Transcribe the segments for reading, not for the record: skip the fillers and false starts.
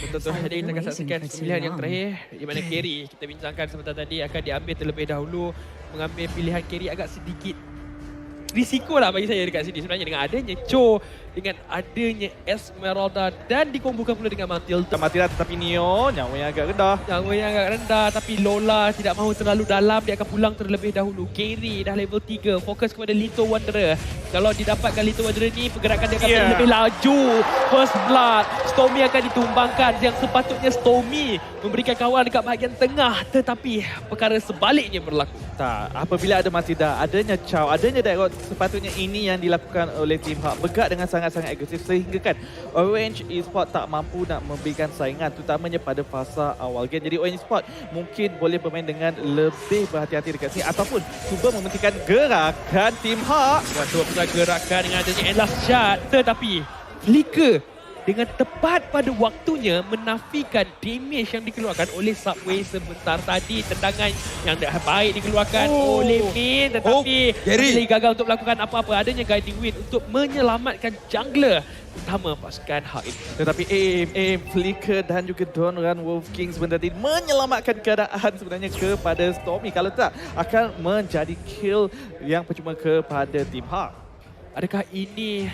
Betul-betul. Jadi kita akan saksikan pilihan yang terakhir di mana carry kita bincangkan sebentar tadi akan diambil terlebih dahulu. Mengambil pilihan carry agak sedikit risiko lah bagi saya dekat sini sebenarnya dengan adanya Cho, dengan adanya Esmeralda dan dikombokan pula dengan Matilda. Matilda tetapi Neo nyawa yang agak rendah. Nyawa yang agak rendah tapi Lola tidak mahu terlalu dalam, dia akan pulang terlebih dahulu. Carry dah level 3, fokus kepada Little Wanderer. Kalau didapatkan Little Wanderer ni, pergerakan dia akan lebih laju. First Blood, Stormy akan ditumbangkan yang sepatutnya Stormy memberikan kawal dekat bahagian tengah, tetapi perkara sebaliknya berlaku. Tak, apabila ada Matilda, adanya Chow, adanya Dairot, sepatutnya ini yang dilakukan oleh tim Hak. Bergerak dengan sangat-sangat agresif sehingga kan Orange Esports tak mampu nak memberikan saingan terutamanya pada fasa awal game. Jadi Orange Esports mungkin boleh bermain dengan lebih berhati-hati dekat sini ataupun cuba mementingkan gerakan tim Hak. Waktu gerakan dengan adanya Endless Shot, tetapi Flicker dengan tepat pada waktunya menafikan damage yang dikeluarkan oleh Subway sebentar tadi. Tendangan yang baik dikeluarkan oleh Min, tetapi masih gagal untuk melakukan apa-apa. Adanya Guiding Wind untuk menyelamatkan jungler utama pasukan Hak ini. Tetapi aim Flicker dan juga Don Run Wolf King sebentar tadi menyelamatkan keadaan sebenarnya kepada Stormy. Kalau tak akan menjadi kill yang percuma kepada tim Hak. Adakah ini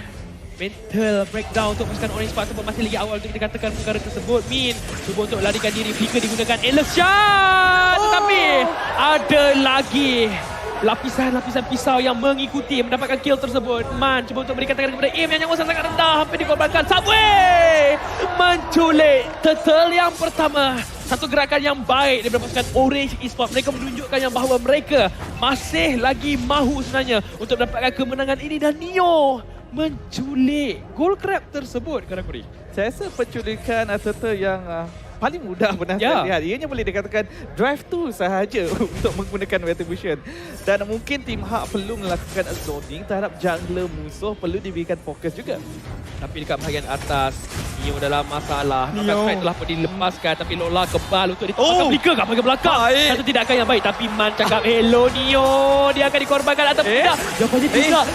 mental breakdown untuk pasukan Orange Spark ataupun masih lagi awal untuk dikatakan perkara tersebut? Min cuba untuk larikan diri, Flicker digunakan Endless Shot, tetapi ada lagi lapisan-lapisan pisau yang mengikuti mendapatkan kill tersebut. Man cuba untuk berikan tekanan kepada Aim yang nyawa sangat rendah, hampir dikorbankan. Subway menculik turtle yang pertama. Satu gerakan yang baik daripada pasukan Orange Esports. Mereka menunjukkan yang bahawa mereka masih lagi mahu sebenarnya untuk mendapatkan kemenangan ini, dan Neo menculik Gold Crab tersebut, Karakuri. Saya rasa penculikan turtle yang paling mudah pernah saya lihat. Ianya boleh dikatakan drive-thru sahaja untuk menggunakan retribution. Dan mungkin tim Hak perlu melakukan zoning terhadap jungler musuh, perlu diberikan fokus juga. Tapi dekat bahagian atas, Neo dalam masalah. Fight telah pun dilepaskan, tapi Lola kebal untuk ditembakkan Flicker kat bahagian belakang. Satu tindakan yang baik, tapi Man cakap hello Neo. Dia akan dikorbankan atau tidak? Jawapannya tidak.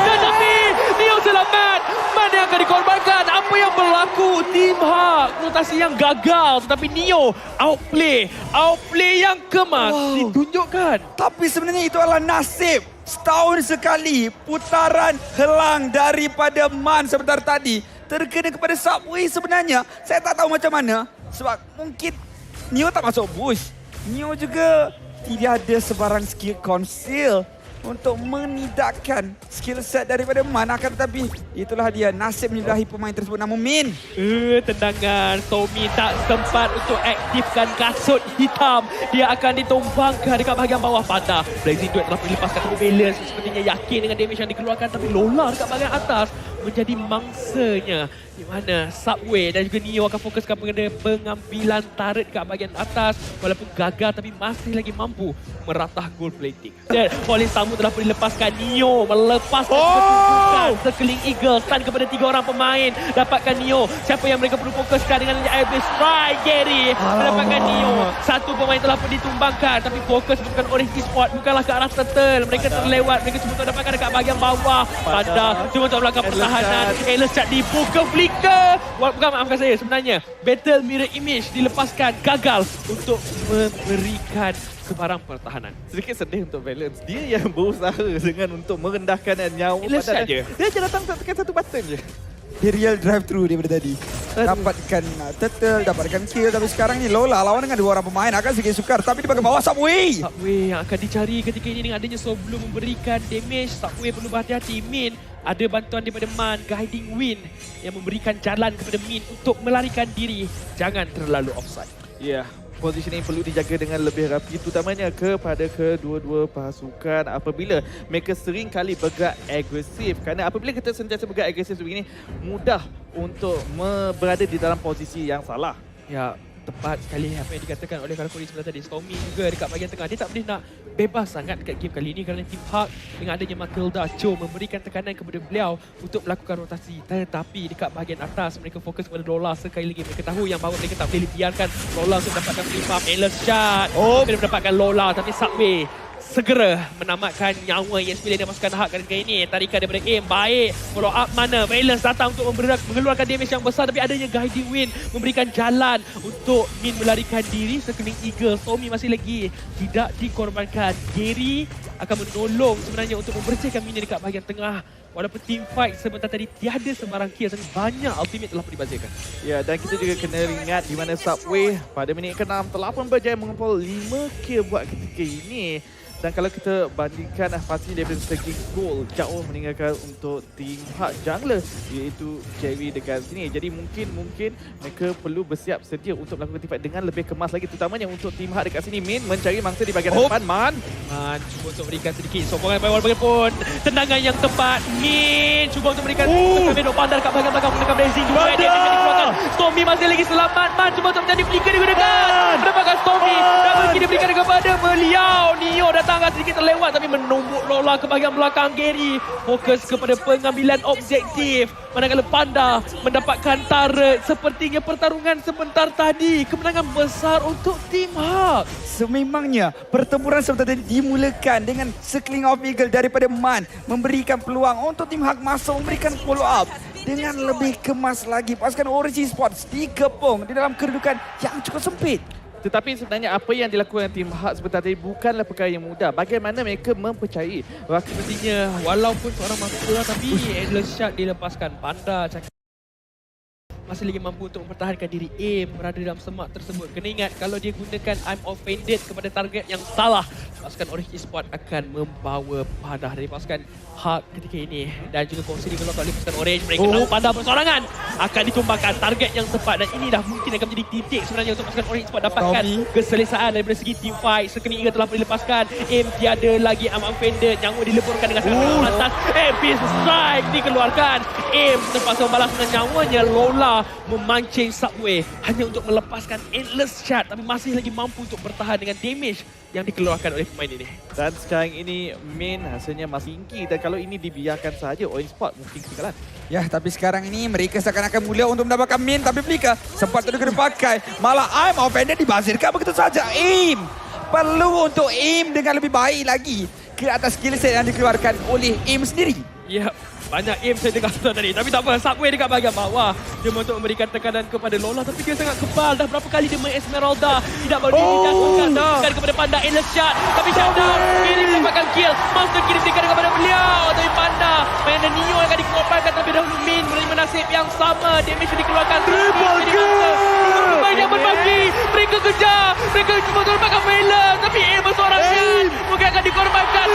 Tetapi Neo selamat. Man yang akan dikorbankan. Apa yang berlaku? Tim Hak rotasi yang gagal, tetapi Neo outplay yang kemas ditunjukkan. Tapi sebenarnya itu adalah nasib. Setahun sekali putaran helang daripada Man sebentar tadi terkena kepada Subway sebenarnya. Saya tak tahu macam mana sebab mungkin Neo tak masuk bush. Neo juga tidak ada sebarang skill conceal untuk menidakkan skill set daripada Man. Akan tetapi itulah dia nasib menyudahi pemain tersebut. Namun Min, tendangan Stormy tak sempat untuk aktifkan kasut hitam. Dia akan ditumbangkan dekat bahagian bawah. Patah Blazing Duet telah dilepaskan, tapi Balance sepertinya yakin dengan damage yang dikeluarkan. Tapi Lola dekat bahagian atas menjadi mangsanya, di mana Subway dan juga Neo akan fokuskan kepada pengambilan turret dekat bahagian atas. Walaupun gagal, tapi masih lagi mampu meratah gold plating. Dan Falling Samu telah pun dilepaskan. Neo melepaskan kedudukan Circling Eagle, stun kepada 3 orang pemain. Dapatkan Neo. Siapa yang mereka perlu fokuskan dengan Abyss Strike? Gary mendapatkan Neo. Satu pemain telah pun ditumbangkan, tapi fokus bukan Orange Esports, bukanlah ke arah turtle. Mereka terlewat. Mereka cuma untuk dapatkan dekat bahagian bawah. Pada cuma untuk melakukan pertahanan. Endless Shot dibuka Flicker. Bukan, maafkan saya, sebenarnya Battle Mirror Image dilepaskan, gagal untuk memberikan kebarang pertahanan. Sedikit sedih untuk Balance. Dia yang berusaha dengan untuk merendahkan nyawa. Dia je datang tekan satu button je. dia real drive-thru daripada tadi. Dapatkan turtle, dapatkan kill. Tapi sekarang ni Lola lawan dengan 2 orang pemain akan sedikit sukar. Tapi di bahagian bawah Subway. Subway yang akan dicari ketika ini dengan adanya sebelum memberikan damage. Subway perlu berhati-hati. Min ada bantuan daripada Man, Guiding Wind yang memberikan jalan kepada Min untuk melarikan diri. Jangan terlalu offside. Ya, positioning perlu dijaga dengan lebih rapi, terutamanya kepada kedua-dua pasukan apabila mereka sering kali bergerak agresif. Kerana apabila kita sentiasa bergerak agresif begini, mudah untuk berada di dalam posisi yang salah. Ya, tepat sekali apa yang dikatakan oleh Karakuri sebentar tadi. Stormy juga dekat bahagian tengah. Dia tak boleh nak bebas sangat dekat game kali ini kerana Tim Hak dengan adanya Matilda Cho memberikan tekanan kepada beliau untuk melakukan rotasi. Tetapi dekat bahagian atas mereka fokus kepada Lola sekali lagi. Mereka tahu yang bahawa mereka tak boleh biarkan Lola untuk mendapatkan free farm. Endless Shot. Mereka mendapatkan Lola, tapi Subway segera menamatkan nyawa ESP dan pasukan Hak ketika ini. Tarikan daripada aim baik, follow up mana Valence datang untuk mengeluarkan damage yang besar, tapi adanya guiding wind memberikan jalan untuk Min melarikan diri. Sekeliling Eagle, Tommy masih lagi tidak dikorbankan. Gary akan menolong sebenarnya untuk membersihkan Min dekat bahagian tengah. Walaupun team fight sebentar tadi tiada sembarang kill, tapi banyak ultimate telah dibazirkan. Ya, dan kita juga kena ingat di mana Subway pada minit ke-6 telah pun berjaya mengumpul 5 kill buat ketika ini. Dan kalau kita bandingkan pasti daripada segi gol jauh meninggalkan untuk tim Hak jungler iaitu Jerry dekat sini. Jadi mungkin mereka perlu bersiap sedia untuk melakukan team fight dengan lebih kemas lagi, terutamanya untuk tim Hak dekat sini. Min mencari mangsa di bahagian depan. Man cuba untuk berikan sedikit sokongan pada bagaimanapun tendangan yang tepat. Min cuba untuk berikan Pedro pandar kat bahagian belakang menggunakan blazing juga. Dia dikeluarkan. Stormy masih lagi selamat. Man cuba untuk menjadi flicker digunakan. Mendapatkan Stormy. Double kill diberikan kepada beliau. Neo datang sedikit terlewat tapi menumbuk Lola ke bahagian belakang. Gary fokus kepada pengambilan objektif. Manakala Panda mendapatkan turret. Sepertinya pertarungan sebentar tadi kemenangan besar untuk tim Hak. Sememangnya pertempuran sebentar tadi dimulakan dengan circling of Eagle daripada Man, memberikan peluang untuk tim Hak masuk, memberikan follow up dengan lebih kemas lagi. Pasukan Orange Esports dikepung di dalam kedudukan yang cukup sempit. Tetapi sebenarnya apa yang dilakukan tim Hak sebentar tadi bukanlah perkara yang mudah. Bagaimana mereka mempercayai Sepertinya walaupun seorang mampu tapi endless shot dilepaskan. Panda masih lagi mampu untuk mempertahankan diri. Aim berada dalam semak tersebut. Kena ingat kalau dia gunakan I'm offended kepada target yang salah, pasukan Orange Esports akan membawa panah dari pasukan Hak ketika ini. Dan juga kongsi dikeluarkan oleh pasukan Orange. Mereka tahu panah bersorangan akan ditumbangkan target yang tepat, dan ini dah mungkin akan menjadi titik sebenarnya untuk pasukan Orange Esports dapatkan keselesaan daripada segi team fight. Sekali Eagle telah dilepaskan. Aim tiada lagi I'm offended. Nyawa dileburkan dengan sangat atas. Peace strike dikeluarkan. Aim terpaksa membalas dengan nyawanya. Lola memancing Subway hanya untuk melepaskan endless shot, tapi masih lagi mampu untuk bertahan dengan damage yang dikeluarkan oleh pemain ini. Dan sekarang ini Min hasilnya masih tinggi, dan kalau ini dibiarkan saja Orange Sport mungkin ketinggalan. Ya, tapi sekarang ini mereka seakan-akan mulia untuk mendapatkan Min, tapi Flicker sempat terkena pakai. Malah I'm offended dibazirkan begitu saja. Aim perlu untuk aim dengan lebih baik lagi ke atas skill set yang dikeluarkan oleh Aim sendiri. Ya, banyak aim saya dengar tadi. Tapi tak apa, Subway dekat bahagian bawah. Dia untuk memberikan tekanan kepada Lola, tapi dia sangat kebal. Dah berapa kali dia main Esmeralda. Tidak baru dia dijatuhkan kepada Panda. Endless shot. Tapi shutdown. Ini mendapatkan kill. Monster kill diberikan kepada beliau. Tapi Panda main dan Neo akan dikeluarkan. Tapi dahulu Min menerima nasib yang sama. Damage dikeluarkan. Triple kill. Pemain yang berbagi. Mereka kejar. Mereka cuma dapatkan Valence. Tapi aim bersorangan. Mungkin akan dikorbankan.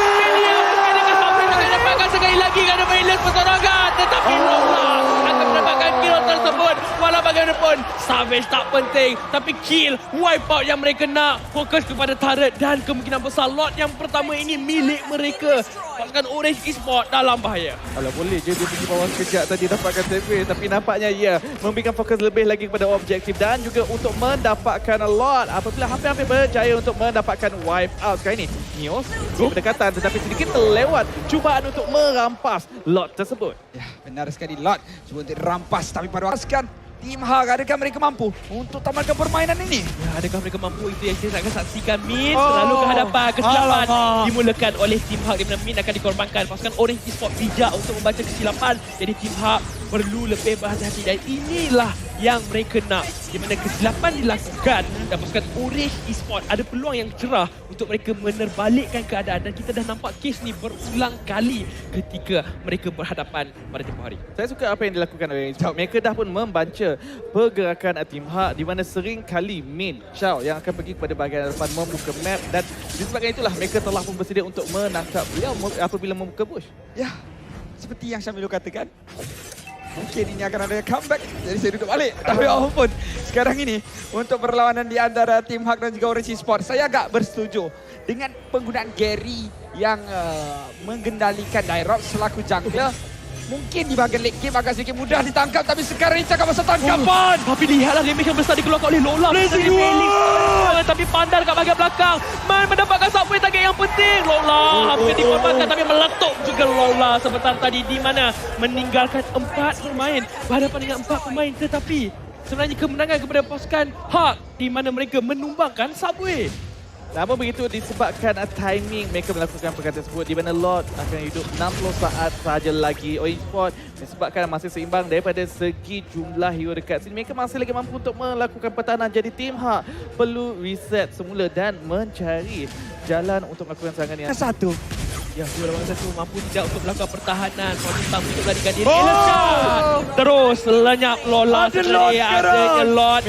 Dapatkan sekali lagi kerana Valence persorangan, tetapi Lola akan mendapatkan kill tersebut. Walau bagaimanapun Savage tak penting, tapi kill wipe out yang mereka nak. Fokus kepada turret dan kemungkinan besar lot yang pertama ini milik mereka. Pasukan Orange Esports dalam bahaya. Kalau boleh je dia pergi bawah sekejap tadi dapatkan takeaway, tapi nampaknya ia memberikan fokus lebih lagi kepada objektif dan juga untuk mendapatkan a lot apabila hampir-hampir berjaya untuk mendapatkan wipe out. Sekarang ini Neos berdekatan tetapi sedikit terlewat cubaan untuk merampas lot tersebut. Ya, benar sekali Lot. Cuba untuk dirampas, tapi pada pasukan Tim Hak, adakah mereka mampu untuk tamatkan permainan ini? Ya, adakah mereka mampu? Itu yang kita akan saksikan. Min selalu ke hadapan. Kesilapan dimulakan oleh Tim Hak, di mana Min akan dikorbankan. Pasukan Orange Esports bijak untuk membaca kesilapan. Jadi Tim Hak perlu lebih berhati-hati, dan inilah yang mereka nak, di mana kesilapan dilakukan dan pasukan Orange Esports ada peluang yang cerah untuk mereka menerbalikkan keadaan, dan kita dah nampak kes ni berulang kali ketika mereka berhadapan pada tempoh hari. Saya suka apa yang dilakukan oleh Chow. Mereka dah pun membaca pergerakan tim Hak, di mana sering kali Min Chow yang akan pergi kepada bahagian depan membuka map, dan disebabkan itulah mereka telah pun bersedia untuk menangkap beliau apabila membuka bush. Ya, seperti yang Syamil katakan, mungkin ini akan ada comeback. Jadi saya duduk balik. Tapi apapun, sekarang ini untuk perlawanan di antara Tim Hak dan juga Orange Esports, saya agak bersetuju dengan penggunaan Gary yang mengendalikan Dyrok selaku jungler. Mungkin di bahagian late game agak sedikit mudah ditangkap, tapi sekarang ini cakap masa tangkapan. Tapi lihatlah damage yang besar dikeluarkan oleh Lola. Tapi Pandar kat bahagian belakang. Man mendapatkan Subway target yang penting. Lola hampir dikorbankan, tapi meletup juga Lola sebentar tadi, di mana meninggalkan 4 pemain berhadapan dengan 4 pemain. Tetapi sebenarnya kemenangan kepada pasukan Hak, di mana mereka menumbangkan Subway. Namun begitu disebabkan timing mereka melakukan perkara tersebut di mana Lord akan hidup 60 saat sahaja lagi. Orange Sport disebabkan masih seimbang daripada segi jumlah hero dekat sini. Mereka masih lagi mampu untuk melakukan pertahanan. Jadi tim Hak perlu reset semula dan mencari jalan untuk melakukan serangan yang Satu. Ya, dua lawan satu mampu tidak untuk melakukan pertahanan. Polistam untuk melarikan diri. Elsa! Terus lenyap Lola Ada Lord sendiri. sekarang. Adanya Lord.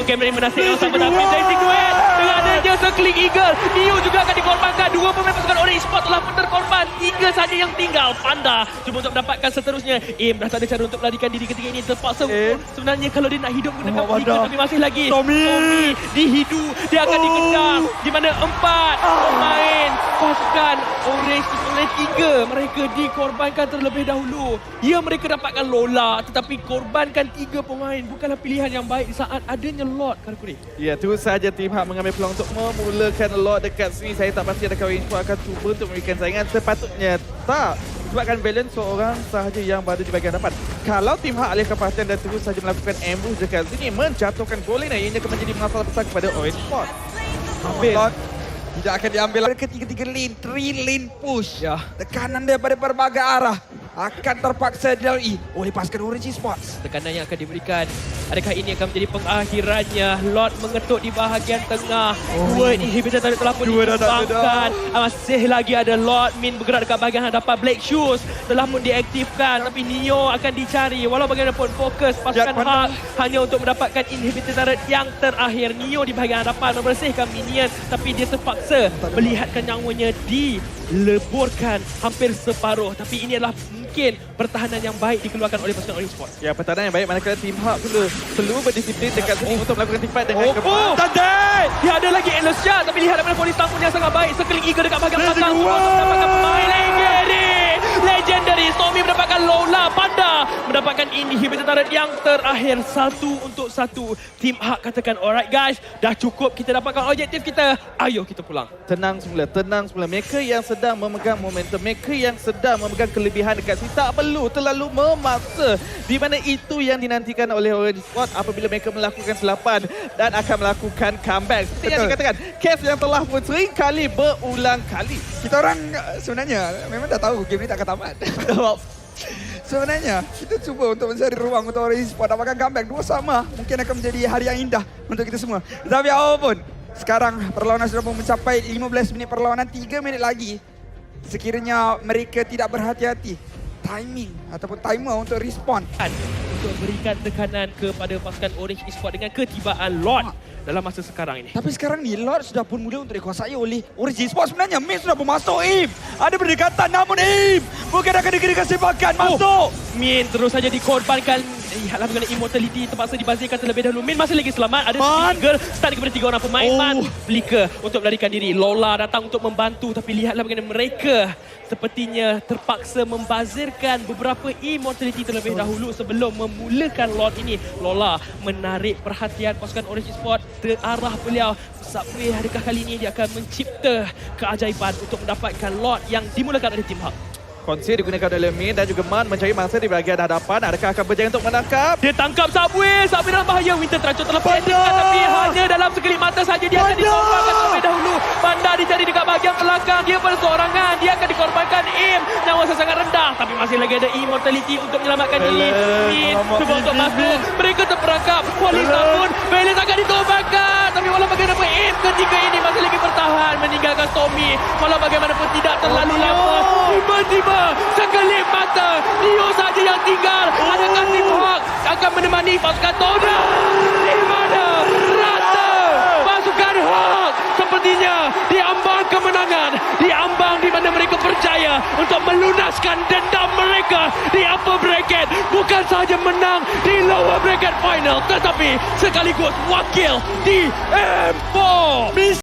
Mungkin mereka menasihkan sama tapi Blazing Duet. Dengan adanya Circling Eagle. Neo juga akan dikorbankan. Dua pemain pasukan Orange Sport telah terkorban. 3 saja yang tinggal. Panda cuba untuk mendapatkan seterusnya. Im dah tak ada cara untuk melarikan diri ketika ini. Terpaksa. Sebenarnya kalau dia nak hidup gunakan Eagle tapi masih lagi. Tommy dihidu. Dia akan dikejar. Di mana 4 pemain pasukan Orange oleh 3 mereka dikorbankan terlebih dahulu. Ya, mereka dapatkan Lola tetapi korbankan 3 pemain bukanlah pilihan yang baik saat adanya Lord Karkuri. Ya, terus saja tim Hak mengambil peluang untuk memulakan Lord dekat sini. Saya tak pasti adakah Orange Sport akan cuba untuk memberikan saingan. Sepatutnya tak. Sebabkan balance seorang sahaja yang berada di bahagian depan. Kalau tim Hak alihkan perhatian dan terus saja melakukan ambush dekat sini, menjatuhkan goal line, ianya akan menjadi masalah besar kepada Orange Sport. Lord tidak akan diambil. Ketiga-tiga lane, 3 lane push. Ya. Tekanan daripada berbagai arah akan terpaksa dilalui oleh pasukan Orange Sports. Tekanan yang akan diberikan, adakah ini akan menjadi pengakhirannya? Lord mengetuk di bahagian tengah. 2 inhibitor telah pun dikembangkan. Masih lagi ada Lord. Min bergerak dekat bahagian hadapan. Black Shoes telah pun diaktifkan. Tapi Neo akan dicari. Walau bagaimanapun fokus pasukan Hak hanya untuk mendapatkan inhibitor turret yang terakhir. Neo di bahagian hadapan membersihkan minion. Tapi dia terpaksa melihatkan nyawanya dileburkan hampir separuh. Tapi ini adalah mungkin pertahanan yang baik dikeluarkan oleh pasukan Orange Sport. Ya, pertahanan yang baik manakala tim Hak perlu berdisiplin dekat sini untuk melakukan team fight dengan Tandai! Dia ada lagi endless shot tapi lihat daripada polis tampun yang sangat baik. Circling Eagle dekat bahagian belakang untuk mendapatkan pemain Legendary. Stormy mendapatkan Lola. Panda mendapatkan inhibitor turret yang terakhir. 1-1. Tim Hak katakan, alright guys, dah cukup kita dapatkan objektif kita. Ayo kita pulang. Tenang semula. Mereka yang sedang memegang momentum, mereka yang sedang memegang kelebihan dekat sini tak perlu terlalu memaksa. Di mana itu yang dinantikan oleh Orange Sport apabila mereka melakukan selapan dan akan melakukan comeback. Seperti yang dikatakan, case yang telah pun sering kali berulang kali. Kita orang sebenarnya memang dah tahu game ni tak akan tamat. Sebenarnya kita cuba untuk mencari ruang untuk Orange Sport dapatkan comeback. 2 sama mungkin akan menjadi hari yang indah untuk kita semua. Tapi apapun, sekarang perlawanan sudah pun mencapai 15 minit perlawanan, 3 minit lagi. Sekiranya mereka tidak berhati-hati, timing ataupun timer untuk respon Untuk berikan tekanan kepada pasukan Orange Esports dengan ketibaan Lord dalam masa sekarang ini. Tapi sekarang ni Lord sudah pun mula untuk dikuasai oleh Orange Esports. Sebenarnya Min sudah pun masuk Im. Ada berdekatan namun Im bukan akan diberikan sepakan masuk. Min terus saja dikorbankan. Lihatlah bagaimana Immortality terpaksa dibazirkan terlebih dahulu. Min masih lagi selamat. Ada Eagle stun kepada 3 orang pemain. Man Flicker untuk melarikan diri. Lola datang untuk membantu. Tapi lihatlah bagaimana mereka sepertinya terpaksa membazirkan beberapa Immortality terlebih dahulu sebelum memulakan Lord ini. Lola menarik perhatian pasukan Orange Esports ke arah beliau. Subway, adakah kali ini dia akan mencipta keajaiban untuk mendapatkan Lord yang dimulakan oleh tim Hak? Konsi digunakan oleh Min dan juga Man mencari mangsa di bahagian hadapan. Adakah akan berjaya untuk menangkap? Dia tangkap Subway. Subway dalam bahaya. Winter Trancho telah pendekkan tapi hanya dalam sekelip mata saja dia akan dikorbankan terlebih dahulu. Panda dicari dekat bahagian belakang. Dia berseorangan. Dia akan dikorbankan Im. Nyawa sangat rendah. Tapi masih lagi ada Immortality untuk menyelamatkan diri. Min cuba untuk masuk. Mereka terperangkap. Kualitas pun. Balance akan dikorbankan. Tapi walau bagaimanapun Im ketiga ini masih lagi bertahan. Meninggalkan Tommy. Walau bagaimanapun tidak terlalu lama. Tiba-tiba sekelip mata Neo saja yang tinggal. Adakah tim Hak akan menemani pasukan Tommy? Di mana rata pasukan Hak sepertinya diambang kemenangan, diambang di mana mereka berjaya untuk melunaskan dendam mereka di upper bracket. Bukan sahaja menang di lower bracket final tetapi sekaligus wakil di M4.